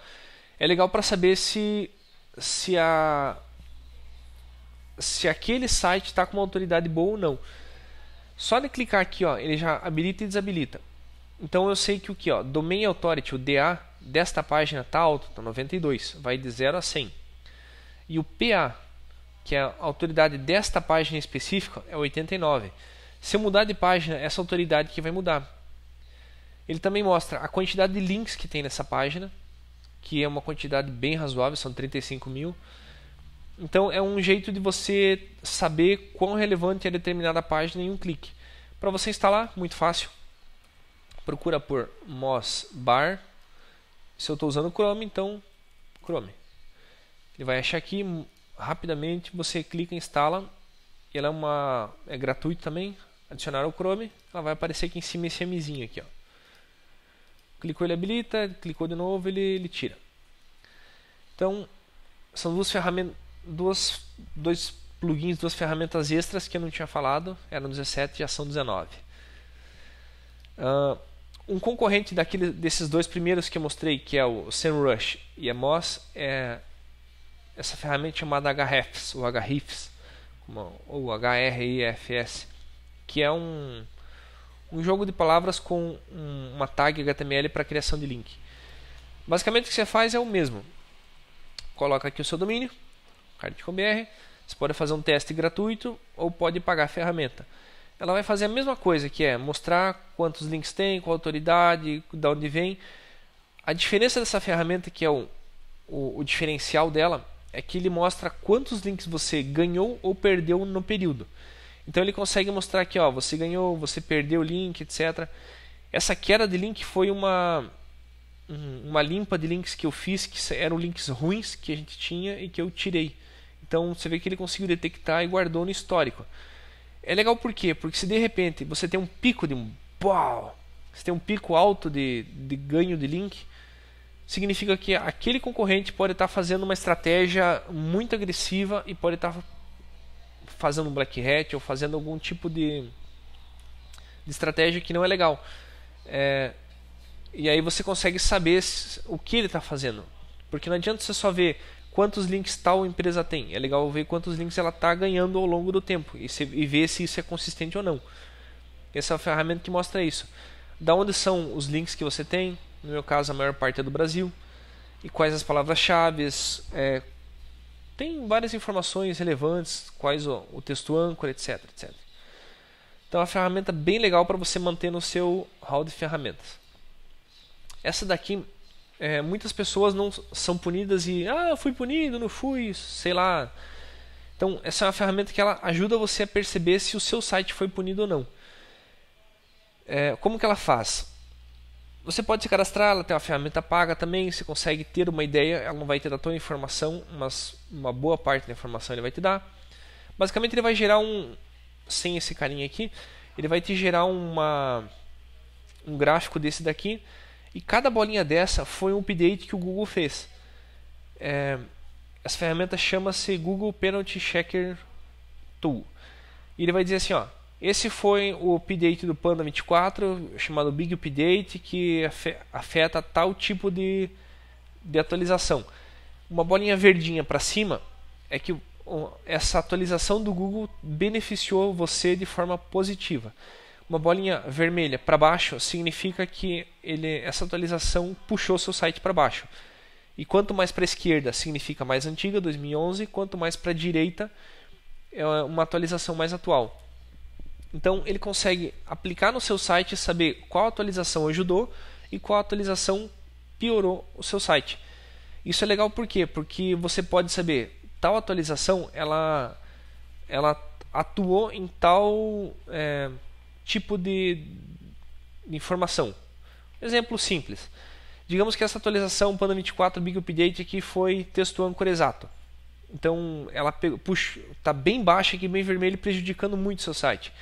É legal para saber se aquele site está com uma autoridade boa ou não. Só de clicar aqui, ó, ele já habilita e desabilita. Então eu sei que o que, ó, Domain Authority, o DA desta página está alto, está 92, vai de 0 a 100. E o PA, que é a autoridade desta página específica, é 89. Se eu mudar de página, essa autoridade que vai mudar. Ele também mostra a quantidade de links que tem nessa página, que é uma quantidade bem razoável, são 35 mil. Então é um jeito de você saber quão relevante é determinada página em um clique. Para você instalar, muito fácil. Procura por Mozbar. Se eu estou usando o Chrome, então Chrome. Ele vai achar aqui rapidamente, você clica e instala. Ela é gratuito também. Adicionar o Chrome, ela vai aparecer aqui em cima esse Mzinho aqui, ó. Clicou, ele habilita, clicou de novo, ele tira. Então, são dois plugins, duas ferramentas extras que eu não tinha falado. Eram 17, já são 19. Um concorrente desses dois primeiros que eu mostrei, que é o SEMrush e a Moz, é essa ferramenta chamada Ahrefs, ou Ahrefs, ou HRIFS, que é um jogo de palavras com uma tag HTML para criação de link. Basicamente o que você faz é o mesmo. Coloca aqui o seu domínio, card.com.br. Você pode fazer um teste gratuito ou pode pagar a ferramenta. Ela vai fazer a mesma coisa, que é mostrar quantos links tem, qual a autoridade, de onde vem. A diferença dessa ferramenta, que é o diferencial dela, é que ele mostra quantos links você ganhou ou perdeu no período. Então ele consegue mostrar aqui, ó, você ganhou, você perdeu o link, etc. Essa queda de link foi uma limpa de links que eu fiz, que eram links ruins que a gente tinha e que eu tirei. Então você vê que ele conseguiu detectar e guardou no histórico. É legal por quê? Porque se de repente você tem um pico você tem um pico alto de ganho de link, significa que aquele concorrente pode estar fazendo uma estratégia muito agressiva e pode estar fazendo um black hat ou fazendo algum tipo de estratégia que não é legal. E aí você consegue saber o que ele está fazendo. Porque não adianta você só ver quantos links tal empresa tem. É legal ver quantos links ela está ganhando ao longo do tempo e ver se isso é consistente ou não. Essa é a ferramenta que mostra isso. Da onde são os links que você tem? No meu caso, a maior parte é do Brasil. E quais as palavras-chave. Tem várias informações relevantes, quais o texto âncora, etc, etc. Então é uma ferramenta bem legal para você manter no seu hall de ferramentas. Essa daqui, muitas pessoas não são punidas e eu fui punido, não fui, sei lá. Então essa é uma ferramenta que ela ajuda você a perceber se o seu site foi punido ou não. Como que ela faz? Você pode se cadastrar, ela tem uma ferramenta paga também, você consegue ter uma ideia, ela não vai te dar toda a informação, mas uma boa parte da informação ele vai te dar. Basicamente ele vai gerar sem esse carinha aqui, ele vai te gerar um gráfico desse daqui, e cada bolinha dessa foi um update que o Google fez. Essa ferramenta chama-se Google Penalty Checker Tool. E ele vai dizer assim, ó, esse foi o update do Panda 24, chamado Big Update, que afeta tal tipo de atualização. Uma bolinha verdinha para cima é que essa atualização do Google beneficiou você de forma positiva. Uma bolinha vermelha para baixo significa que essa atualização puxou seu site para baixo. E quanto mais para a esquerda significa mais antiga, 2011, quanto mais para a direita é uma atualização mais atual. Então ele consegue aplicar no seu site e saber qual atualização ajudou e qual atualização piorou o seu site. Isso é legal por quê? Porque você pode saber tal atualização ela atuou em tal tipo de informação. Exemplo simples. Digamos que essa atualização Panda 24 Big Update aqui foi texto âncora exato. Então ela está bem baixa aqui, bem vermelho, prejudicando muito o seu site.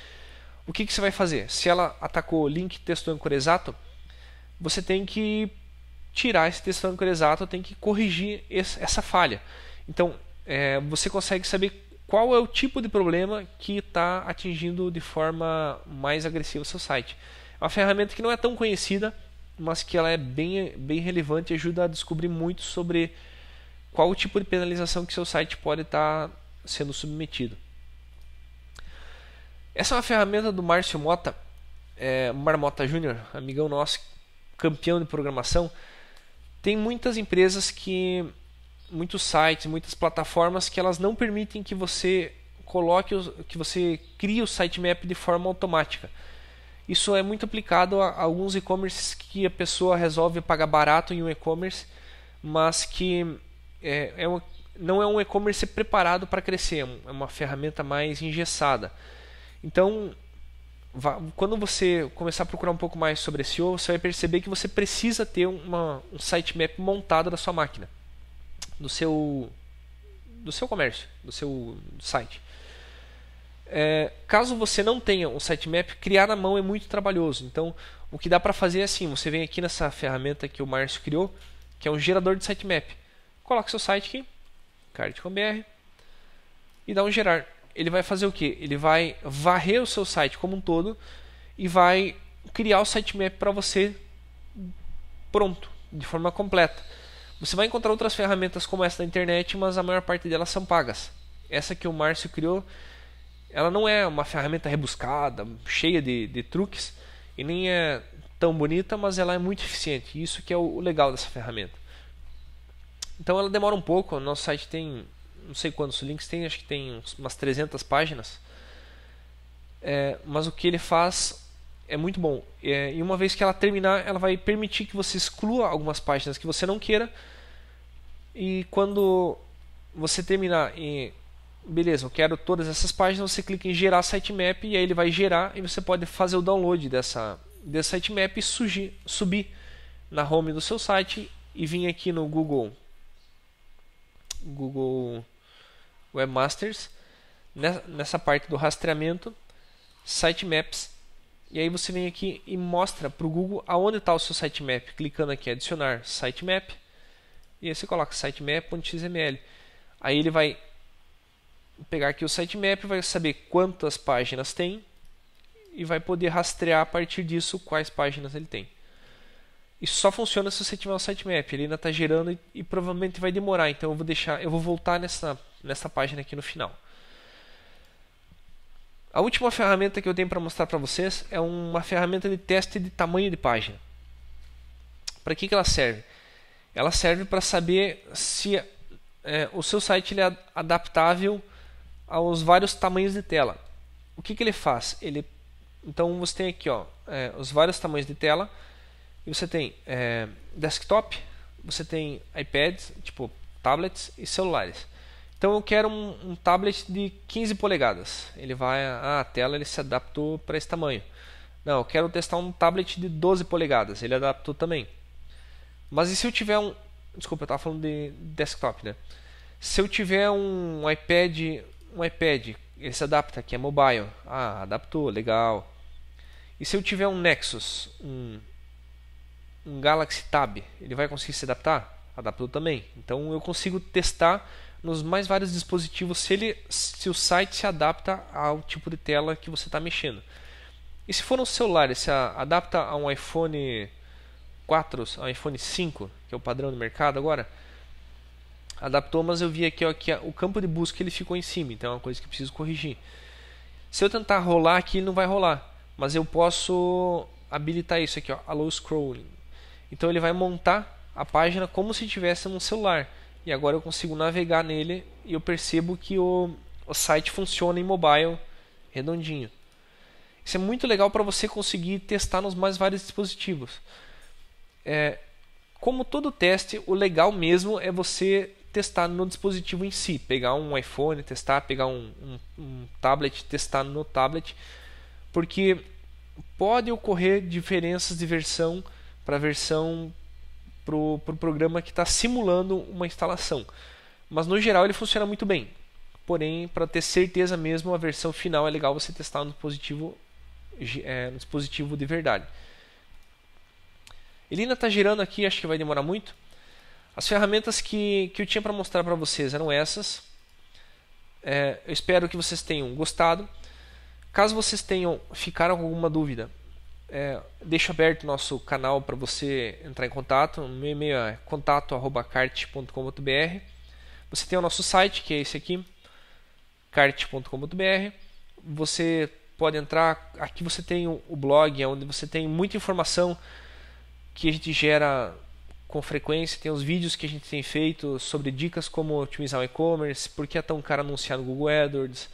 O que você vai fazer? Se ela atacou link texto âncora exato, você tem que tirar esse texto âncora exato, tem que corrigir essa falha. Então você consegue saber qual é o tipo de problema que está atingindo de forma mais agressiva o seu site. É uma ferramenta que não é tão conhecida, mas que ela é bem relevante e ajuda a descobrir muito sobre qual o tipo de penalização que seu site pode estar sendo submetido. Essa é uma ferramenta do Márcio Mota, Marmota Júnior, amigão nosso, campeão de programação. Tem muitas empresas muitos sites, muitas plataformas que elas não permitem que você que você crie o sitemap de forma automática. Isso é muito aplicado a alguns e-commerces que a pessoa resolve pagar barato em um e-commerce, mas que não é um e-commerce preparado para crescer, é uma ferramenta mais engessada. Então, quando você começar a procurar um pouco mais sobre SEO, você vai perceber que você precisa ter um sitemap montado na sua máquina, do seu comércio, do seu site. Caso você não tenha um sitemap, criar na mão é muito trabalhoso. Então, o que dá para fazer é assim: você vem aqui nessa ferramenta que o Márcio criou, que é um gerador de sitemap. Coloca seu site aqui, card.com.br, e dá um gerar. Ele vai fazer o que? Ele vai varrer o seu site como um todo e vai criar o sitemap para você pronto, de forma completa. Você vai encontrar outras ferramentas como essa da internet, mas a maior parte delas são pagas. Essa que o Márcio criou, ela não é uma ferramenta rebuscada, cheia de truques, e nem é tão bonita, mas ela é muito eficiente. Isso que é o legal dessa ferramenta. Então ela demora um pouco. O nosso site tem, não sei quantos links tem, acho que tem umas 300 páginas. Mas o que ele faz é muito bom. E uma vez que ela terminar, ela vai permitir que você exclua algumas páginas que você não queira. E quando você terminar beleza, eu quero todas essas páginas, você clica em gerar sitemap e aí ele vai gerar e você pode fazer o download desse sitemap e subir na home do seu site e vir aqui no Google Webmasters, nessa parte do rastreamento, sitemaps, e aí você vem aqui e mostra para o Google aonde está o seu sitemap, clicando aqui em adicionar sitemap, e aí você coloca sitemap.xml. Aí ele vai pegar aqui o sitemap, vai saber quantas páginas tem e vai poder rastrear a partir disso quais páginas ele tem. Isso só funciona se você tiver um sitemap. Ele ainda está gerando e provavelmente vai demorar. Então eu vou voltar nessa página aqui no final. A última ferramenta que eu tenho para mostrar para vocês é uma ferramenta de teste de tamanho de página. Para que ela serve? Ela serve para saber se o seu site ele é adaptável aos vários tamanhos de tela. O que ele faz? Então você tem aqui os vários tamanhos de tela. E você tem desktop, você tem iPads, tipo tablets e celulares. Então eu quero um tablet de 15 polegadas. Ele vai, a tela ele se adaptou para esse tamanho. Não, eu quero testar um tablet de 12 polegadas. Ele adaptou também. Mas e se eu tiver desculpa, eu estava falando de desktop, né? Se eu tiver um iPad, ele se adapta, que é mobile. Ah, adaptou, legal. E se eu tiver um Nexus, um Galaxy Tab, ele vai conseguir se adaptar? Adaptou também. Então eu consigo testar nos mais vários dispositivos se o site se adapta ao tipo de tela que você está mexendo. E se for um celular, ele se adapta a um iPhone 4, a um iPhone 5, que é o padrão do mercado agora? Adaptou, mas eu vi aqui que o campo de busca ele ficou em cima, então é uma coisa que eu preciso corrigir. Se eu tentar rolar aqui, ele não vai rolar, mas eu posso habilitar isso aqui, allow scrolling. Então ele vai montar a página como se tivesse num celular. E agora eu consigo navegar nele e eu percebo que o site funciona em mobile redondinho. Isso é muito legal para você conseguir testar nos mais vários dispositivos. Como todo teste, o legal mesmo é você testar no dispositivo em si. Pegar um iPhone, testar, pegar um tablet, testar no tablet. Porque pode ocorrer diferenças de versão para versão para o programa que está simulando uma instalação. Mas no geral ele funciona muito bem. Porém, para ter certeza mesmo, a versão final é legal você testar no dispositivo de verdade. Ele ainda está girando aqui, acho que vai demorar muito. As ferramentas que eu tinha para mostrar para vocês eram essas. Eu espero que vocês tenham gostado. Caso vocês ficaram com alguma dúvida, deixo aberto o nosso canal para você entrar em contato. O meu e-mail é contato@kart.com.br. Você tem o nosso site, que é esse aqui, kart.com.br. Você pode entrar, aqui você tem o blog, onde você tem muita informação que a gente gera com frequência. Tem os vídeos que a gente tem feito sobre dicas como otimizar o e-commerce, por que é tão caro anunciar no Google AdWords.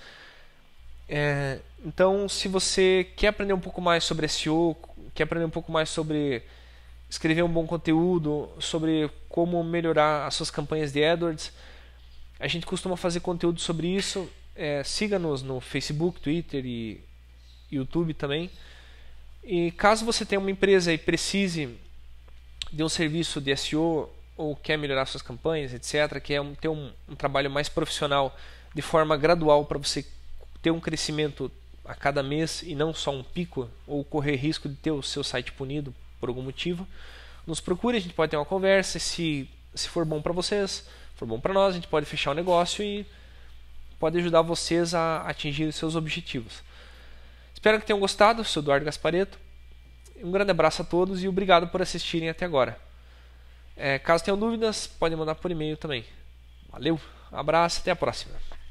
Então, se você quer aprender um pouco mais sobre SEO, quer aprender um pouco mais sobre escrever um bom conteúdo, sobre como melhorar as suas campanhas de AdWords, a gente costuma fazer conteúdo sobre isso. Siga-nos no Facebook, Twitter e YouTube também. E caso você tenha uma empresa e precise de um serviço de SEO ou quer melhorar suas campanhas, etc., quer ter um trabalho mais profissional de forma gradual para você ter um crescimento a cada mês e não só um pico, ou correr risco de ter o seu site punido por algum motivo, nos procure, a gente pode ter uma conversa. Se for bom para vocês, for bom para nós, a gente pode fechar o negócio e pode ajudar vocês a atingir os seus objetivos. Espero que tenham gostado. Eu sou Eduardo Gasparetto. Um grande abraço a todos e obrigado por assistirem até agora. Caso tenham dúvidas, podem mandar por e-mail também. Valeu, um abraço, até a próxima.